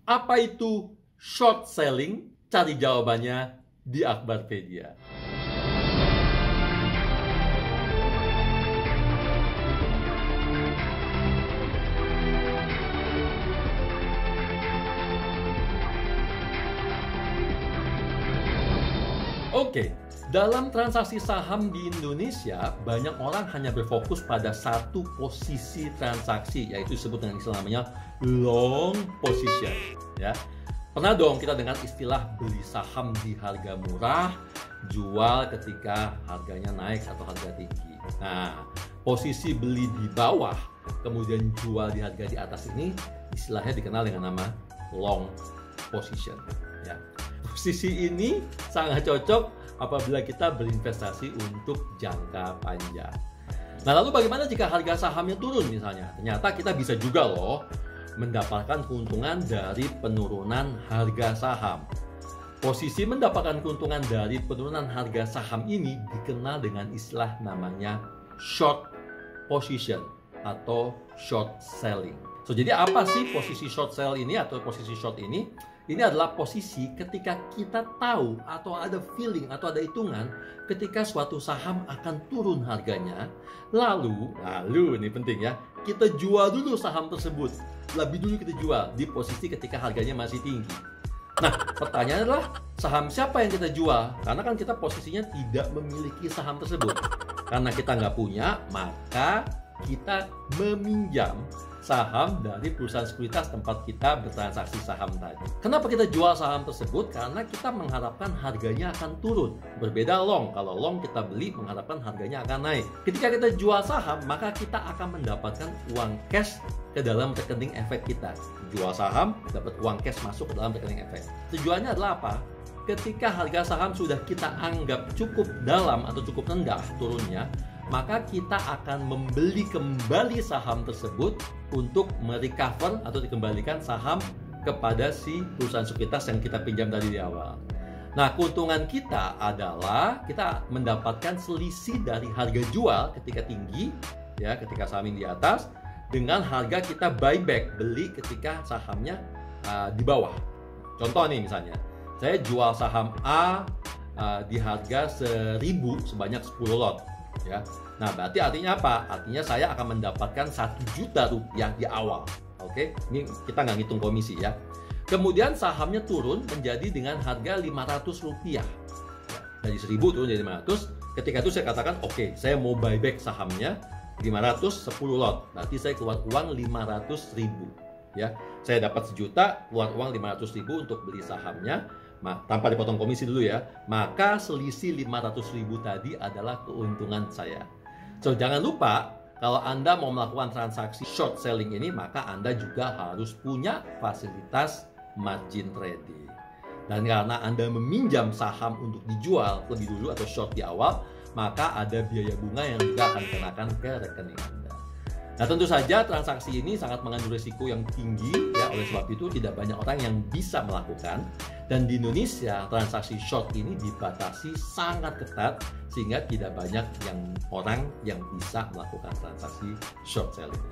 Apa itu short selling? Cari jawabannya di Akbarpedia. Oke, dalam transaksi saham di Indonesia, banyak orang hanya berfokus pada satu posisi transaksi, yaitu disebut dengan istilah namanya long position. Ya, pernah dong kita dengar istilah beli saham di harga murah, jual ketika harganya naik atau harga tinggi. Nah, posisi beli di bawah, kemudian jual di harga di atas ini, istilahnya dikenal dengan nama long position. Ya. Posisi ini sangat cocok apabila kita berinvestasi untuk jangka panjang. Nah, lalu bagaimana jika harga sahamnya turun misalnya? Ternyata kita bisa juga loh mendapatkan keuntungan dari penurunan harga saham. Posisi mendapatkan keuntungan dari penurunan harga saham ini dikenal dengan istilah namanya short position atau short selling. So, jadi apa sih posisi short sell ini atau posisi short ini? Ini adalah posisi ketika kita tahu atau ada feeling atau ada hitungan ketika suatu saham akan turun harganya. Lalu ini penting ya, kita jual dulu saham tersebut. Lebih dulu kita jual di posisi ketika harganya masih tinggi. Nah, pertanyaannya adalah saham siapa yang kita jual? Karena kan kita posisinya tidak memiliki saham tersebut. Karena kita nggak punya, maka kita meminjam saham dari perusahaan sekuritas tempat kita bertransaksi saham tadi. Kenapa kita jual saham tersebut? Karena kita mengharapkan harganya akan turun. Berbeda long. Kalau long kita beli mengharapkan harganya akan naik. Ketika kita jual saham, maka kita akan mendapatkan uang cash ke dalam rekening efek kita. Jual saham, dapat uang cash masuk ke dalam rekening efek. Tujuannya adalah apa? Ketika harga saham sudah kita anggap cukup dalam atau cukup rendah turunnya, maka kita akan membeli kembali saham tersebut untuk merecover atau dikembalikan saham kepada si perusahaan sekuritas yang kita pinjam tadi di awal. Nah, keuntungan kita adalah kita mendapatkan selisih dari harga jual ketika tinggi, ya, ketika saham ini di atas, dengan harga kita buyback, beli ketika sahamnya di bawah. Contoh nih misalnya, saya jual saham A di harga 1.000 sebanyak 10 lot. Ya. Nah, berarti artinya apa? Artinya saya akan mendapatkan 1 juta rupiah di awal. Oke, ini kita nggak ngitung komisi ya. Kemudian sahamnya turun menjadi dengan harga 500 rupiah. Ya, dari 1.000 turun jadi 500. Ketika itu saya katakan, oke, saya mau buyback sahamnya 500 10 lot. Berarti saya keluar uang 500.000. Ya, saya dapat 1 juta, keluar uang 500.000 untuk beli sahamnya. Tanpa dipotong komisi dulu ya, maka selisih 500.000 tadi adalah keuntungan saya. So, jangan lupa kalau Anda mau melakukan transaksi short selling ini, maka Anda juga harus punya fasilitas margin trading. Dan karena Anda meminjam saham untuk dijual lebih dulu atau short di awal, maka ada biaya bunga yang juga akan dikenakan ke rekening Anda. Nah, tentu saja transaksi ini sangat mengandung risiko yang tinggi ya, oleh sebab itu tidak banyak orang yang bisa melakukan. Dan di Indonesia transaksi short ini dibatasi sangat ketat sehingga tidak banyak orang yang bisa melakukan transaksi short selling.